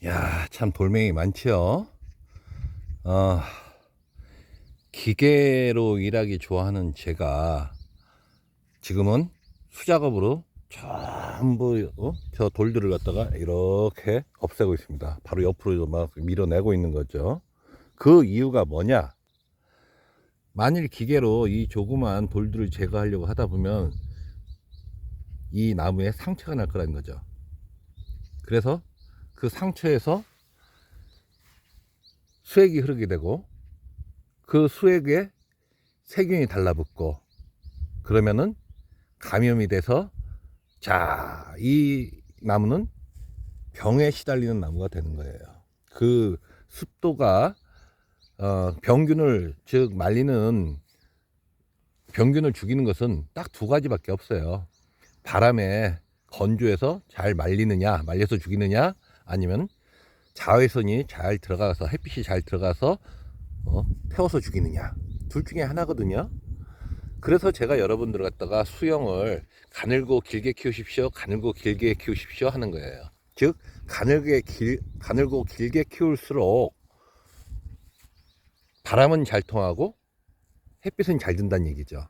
야, 참 돌멩이 많지요. 어, 기계로 일하기 좋아하는 제가 지금은 수작업으로 전부 저 돌들을 갖다가 이렇게 없애고 있습니다. 바로 옆으로 막 밀어내고 있는 거죠. 그 이유가 뭐냐? 만일 기계로 이 조그만 돌들을 제거하려고 하다 보면 이 나무에 상처가 날 거라는 거죠. 그래서 그 상처에서 수액이 흐르게 되고 그 수액에 세균이 달라붙고 그러면은 감염이 돼서 이 나무는 병에 시달리는 나무가 되는 거예요. 그 습도가 병균을 즉 말리는 병균을 죽이는 것은 딱 두 가지밖에 없어요. 바람에 건조해서 잘 말려서 죽이느냐, 아니면 자외선이 잘 들어가서 햇빛이 잘 들어가서 태워서 죽이느냐, 둘 중에 하나거든요. 그래서 제가 여러분들 갖다가 수영을 가늘고 길게 키우십시오, 가늘고 길게 키우십시오 하는 거예요. 즉 가늘고 길게 키울수록 바람은 잘 통하고 햇빛은 잘 든다는 얘기죠.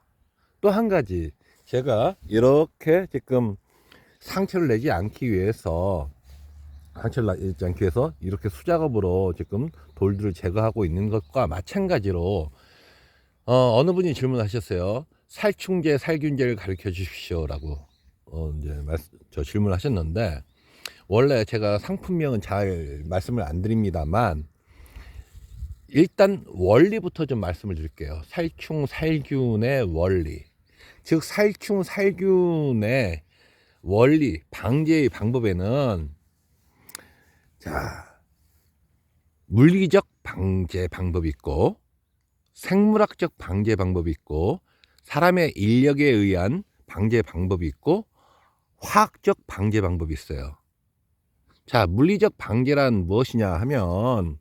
또 한 가지, 제가 이렇게 지금 상처를 내지 않기 위해서 이렇게 수작업으로 지금 돌들을 제거하고 있는 것과 마찬가지로 어느 분이 질문하셨어요. 살충제, 살균제를 가르쳐 주십시오라고 저 질문하셨는데, 원래 제가 상품명은 잘 말씀을 안 드립니다만 일단 원리부터 좀 말씀을 드릴게요. 살충, 살균의 원리. 즉 살충, 살균의 원리, 방제의 방법에는 물리적 방제 방법이 있고 생물학적 방제 방법이 있고 사람의 인력에 의한 방제 방법이 있고 화학적 방제 방법이 있어요. 물리적 방제란 무엇이냐 하면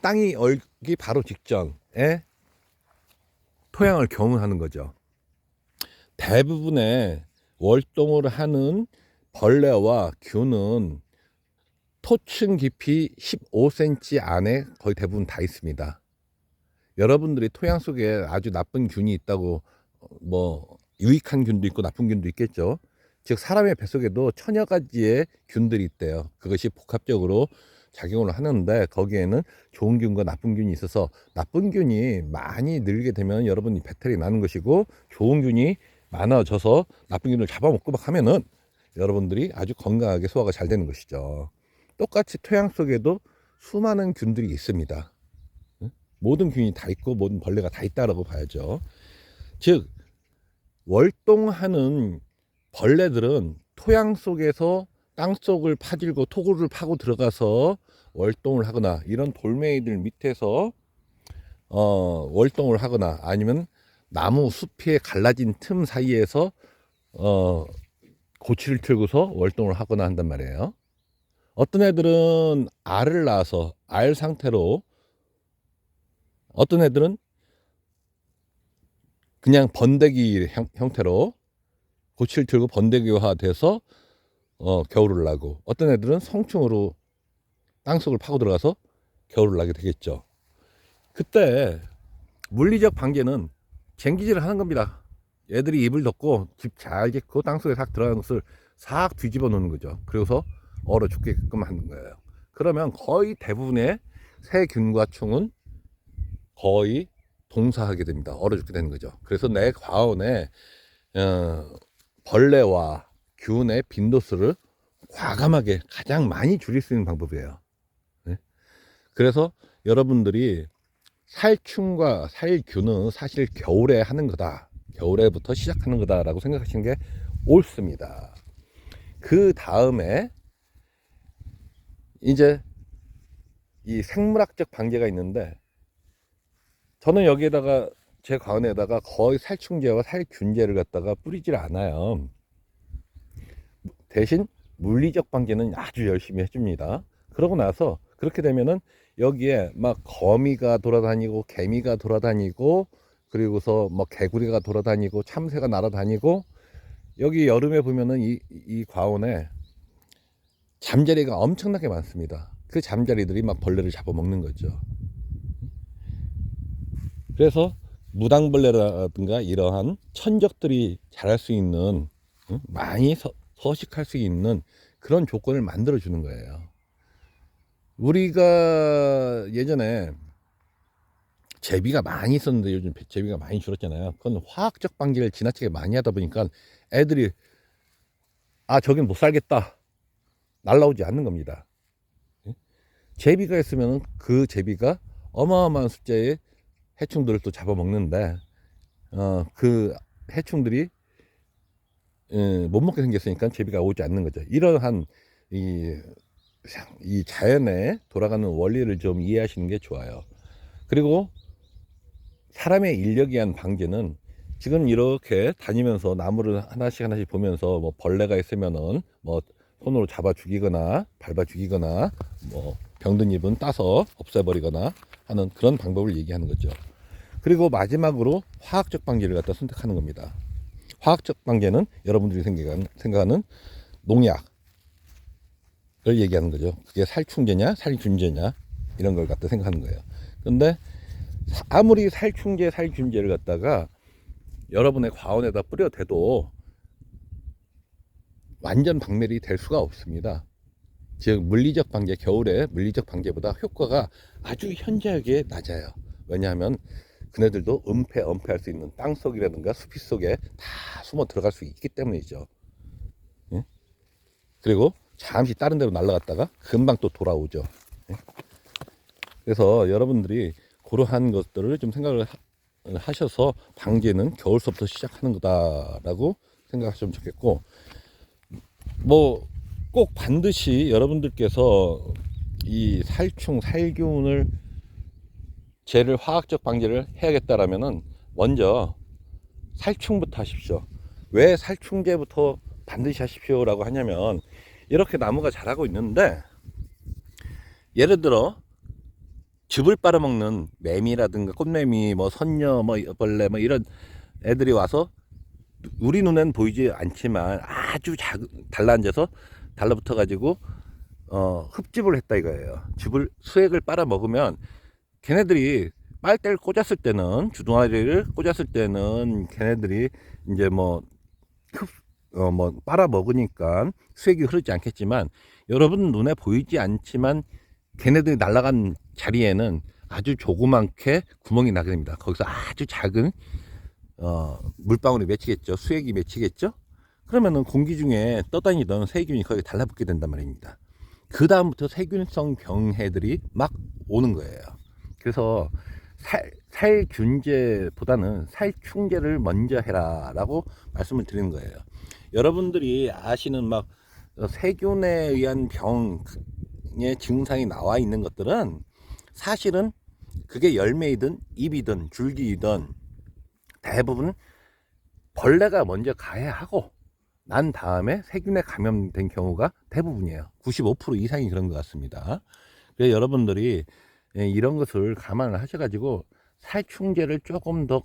땅이 얼기 바로 직전에 토양을 경운하는 거죠. 대부분의 월동을 하는 벌레와 균은 토층 깊이 15cm 안에 거의 대부분 다 있습니다. 여러분들이 토양 속에 아주 나쁜 균이 있다고, 유익한 균도 있고 나쁜 균도 있겠죠. 즉 사람의 뱃속에도 천여 가지의 균들이 있대요. 그것이 복합적으로 작용을 하는데 거기에는 좋은 균과 나쁜 균이 있어서 나쁜 균이 많이 늘게 되면 여러분이 배탈이 나는 것이고, 좋은 균이 많아져서 나쁜 균을 잡아먹고 막 하면은 여러분들이 아주 건강하게 소화가 잘 되는 것이죠. 똑같이 토양 속에도 수많은 균들이 있습니다. 모든 균이 다 있고 모든 벌레가 다 있다라고 봐야죠. 즉 월동하는 벌레들은 토양 속에서 땅 속을 파질고 토굴을 파고 들어가서 월동을 하거나, 이런 돌멩이들 밑에서 월동을 하거나, 아니면 나무 숲에 갈라진 틈 사이에서 고치를 틀고서 월동을 하거나 한단 말이에요. 어떤 애들은 알을 낳아서 알 상태로, 어떤 애들은 그냥 번데기 형태로 고치를 틀고 번데기화 돼서 겨울을 나고, 어떤 애들은 성충으로 땅속을 파고 들어가서 겨울을 나게 되겠죠. 그때 물리적 방제는 쟁기질을 하는 겁니다. 얘들이 입을 덮고 집 잘 짓고 땅속에 싹 들어가는 것을 싹 뒤집어 놓는 거죠. 그래서 얼어 죽게끔 하는 거예요. 그러면 거의 대부분의 세균과 충은 거의 동사하게 됩니다. 얼어 죽게 되는 거죠. 그래서 내 과원에 벌레와 균의 빈도수를 과감하게 가장 많이 줄일 수 있는 방법이에요. 네? 그래서 여러분들이 살충과 살균은 사실 겨울에 하는 거다, 겨울에부터 시작하는 거다라고 생각하시는 게 옳습니다. 그 다음에 이제 이 생물학적 방제가 있는데, 저는 여기에다가 제 과원에다가 거의 살충제와 살균제를 갖다가 뿌리질 않아요. 대신 물리적 방제는 아주 열심히 해줍니다. 그러고 나서 그렇게 되면은 여기에 막 거미가 돌아다니고 개미가 돌아다니고, 그리고서 뭐 개구리가 돌아다니고 참새가 날아다니고, 여기 여름에 보면은 이 과원에 잠자리가 엄청나게 많습니다. 그 잠자리들이 막 벌레를 잡아먹는 거죠. 그래서 무당벌레라든가 이러한 천적들이 자랄 수 있는, 많이 서식할 수 있는 그런 조건을 만들어 주는 거예요. 우리가 예전에 제비가 많이 있었는데 요즘 제비가 많이 줄었잖아요. 그건 화학적 방제를 지나치게 많이 하다 보니까 애들이 저긴 못 살겠다 날라오지 않는 겁니다. 제비가 있으면 그 제비가 어마어마한 숫자의 해충들을 또 잡아먹는데 그 해충들이 못 먹게 생겼으니까 제비가 오지 않는 거죠. 이러한 이 자연에 돌아가는 원리를 좀 이해하시는 게 좋아요. 그리고 사람의 인력에 의한 방제는 지금 이렇게 다니면서 나무를 하나씩 하나씩 보면서 뭐 벌레가 있으면은 뭐 손으로 잡아 죽이거나 밟아 죽이거나 뭐 병든 잎은 따서 없애버리거나 하는 그런 방법을 얘기하는 거죠. 그리고 마지막으로 화학적 방제를 갖다 선택하는 겁니다. 화학적 방제는 여러분들이 생각하는 농약을 얘기하는 거죠. 그게 살충제냐 살균제냐 이런 걸 갖다 생각하는 거예요. 근데 아무리 살충제 살균제를 갖다가 여러분의 과원에다 뿌려대도 완전 박멸이 될 수가 없습니다. 즉 물리적 방제, 겨울에 물리적 방제보다 효과가 아주 현저하게 낮아요. 왜냐하면 그네들도 은폐할 수 있는 땅속이라든가 수피 속에 다 숨어 들어갈 수 있기 때문이죠. 예? 그리고 잠시 다른 데로 날아갔다가 금방 또 돌아오죠. 예? 그래서 여러분들이 그러한 것들을 좀 생각을 하셔서 방제는 겨울서부터 시작하는 거다라고 생각하시면 좋겠고, 뭐 꼭 반드시 여러분들께서 이 살충 살균을 쟤를 화학적 방제를 해야겠다라면은 먼저 살충부터 하십시오. 왜 살충제부터 반드시 하십시오라고 하냐면, 이렇게 나무가 자라고 있는데 예를 들어 즙을 빨아먹는 매미라든가 꽃매미, 뭐 선녀, 뭐 벌레, 뭐 이런 애들이 와서 우리 눈엔 보이지 않지만 아주 달라앉아서 달라붙어 가지고 흡집을 했다 이거예요. 수액을 빨아먹으면 걔네들이 빨대를 꽂았을 때는, 주둥아리를 꽂았을 때는 걔네들이 이제 뭐 빨아먹으니까 수액이 흐르지 않겠지만, 여러분 눈에 보이지 않지만 걔네들이 날아간 자리에는 아주 조그맣게 구멍이 나게 됩니다. 거기서 아주 작은 물방울이 맺히겠죠. 수액이 맺히겠죠. 그러면은 공기 중에 떠다니던 세균이 거기에 달라붙게 된단 말입니다. 그 다음부터 세균성 병해들이 막 오는 거예요. 그래서 살균제보다는 살충제를 먼저 해라 라고 말씀을 드리는 거예요. 여러분들이 아시는 막 세균에 의한 병의 증상이 나와 있는 것들은 사실은 그게 열매이든 잎이든 줄기이든 대부분 벌레가 먼저 가해하고 난 다음에 세균에 감염된 경우가 대부분이에요. 95% 이상이 그런 것 같습니다. 그래서 여러분들이 이런 것을 감안을 하셔가지고 살충제를 조금 더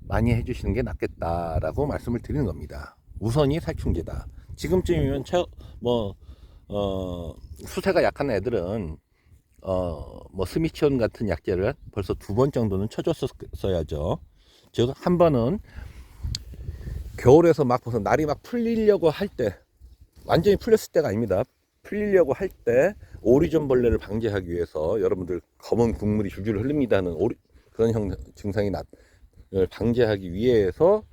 많이 해주시는 게 낫겠다라고 말씀을 드리는 겁니다. 우선이 살충제다. 지금쯤이면 수세가 약한 애들은 뭐 스미치온 같은 약제를 벌써 2번 정도는 쳐줬어야죠. 즉 한 번은 겨울에서 막 벌써 날이 막 풀리려고 할 때, 완전히 풀렸을 때가 아닙니다. 풀리려고 할 때 오리존벌레를 방지하기 위해서 여러분들 검은 국물이 줄줄 흐릅니다 하는 그런 증상이 방지하기 위해서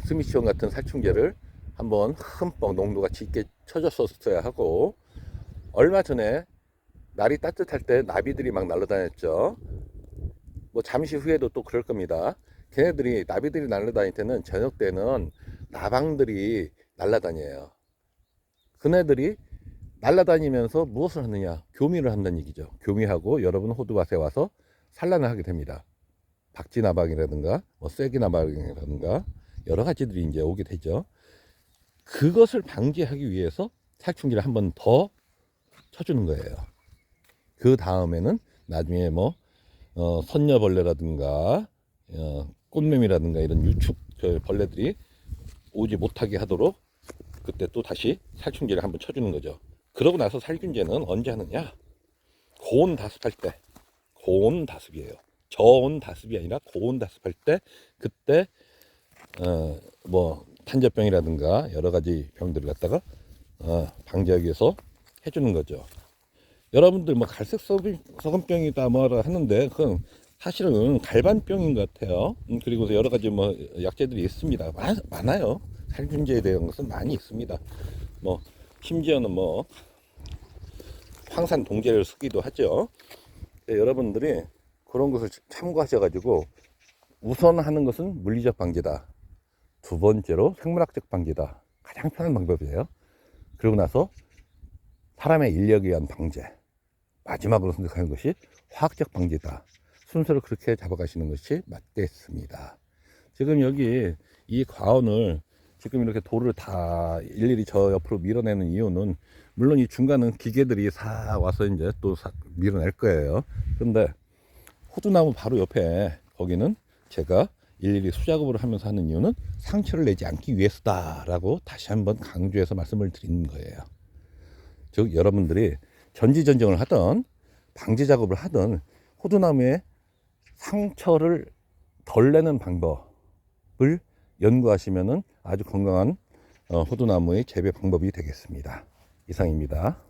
스미치온 같은 살충제를 한번 흠뻑 농도가 짙게 쳐줬었어야 하고, 얼마 전에 날이 따뜻할 때 나비들이 막 날아다녔죠. 뭐 잠시 후에도 또 그럴 겁니다. 나비들이 날아다닐 때는 저녁 때는 나방들이 날아다녀요. 그네들이 날아다니면서 무엇을 하느냐? 교미를 한다는 얘기죠. 교미하고 여러분 호두밭에 와서 산란을 하게 됩니다. 박쥐나방이라든가 뭐 쐐기나방이라든가 여러 가지들이 이제 오게 되죠. 그것을 방지하기 위해서 살충제를 한 번 더 쳐주는 거예요. 그 다음에는 나중에 뭐 선녀벌레라든가 꽃매미라든가 이런 유축 벌레들이 오지 못하게 하도록 그때 또 다시 살충제를 한번 쳐주는 거죠. 그러고 나서 살균제는 언제 하느냐? 고온 다습할 때. 고온 다습이에요. 저온 다습이 아니라 고온 다습할 때, 그때 뭐 탄저병이라든가 여러 가지 병들을 갖다가 방지하기 위해서 해주는 거죠. 여러분들 뭐 갈색 서금병이다 뭐라 하는데 그건 사실은 갈반병인 것 같아요. 그리고 여러 가지 뭐 약재들이 있습니다. 많아요. 살균제에 대한 것은 많이 있습니다. 뭐 심지어는 뭐 황산 동제를 쓰기도 하죠. 여러분들이 그런 것을 참고하셔가지고 우선 하는 것은 물리적 방지다. 두 번째로 생물학적 방지다. 가장 편한 방법이에요. 그리고 나서 사람의 인력에 의한 방제. 마지막으로 선택하는 것이 화학적 방지다. 순서를 그렇게 잡아가시는 것이 맞겠습니다. 지금 여기 이 과원을 지금 이렇게 돌을 다 일일이 저 옆으로 밀어내는 이유는, 물론 이 중간은 기계들이 사 와서 이제 또 밀어낼 거예요. 그런데 호두나무 바로 옆에 거기는 제가 일일이 수작업을 하면서 하는 이유는 상처를 내지 않기 위해서다라고 다시 한번 강조해서 말씀을 드리는 거예요. 즉 여러분들이 전지전정을 하던 방지 작업을 하던 호두나무에 상처를 덜 내는 방법을 연구하시면은 아주 건강한 호두나무의 재배 방법이 되겠습니다. 이상입니다.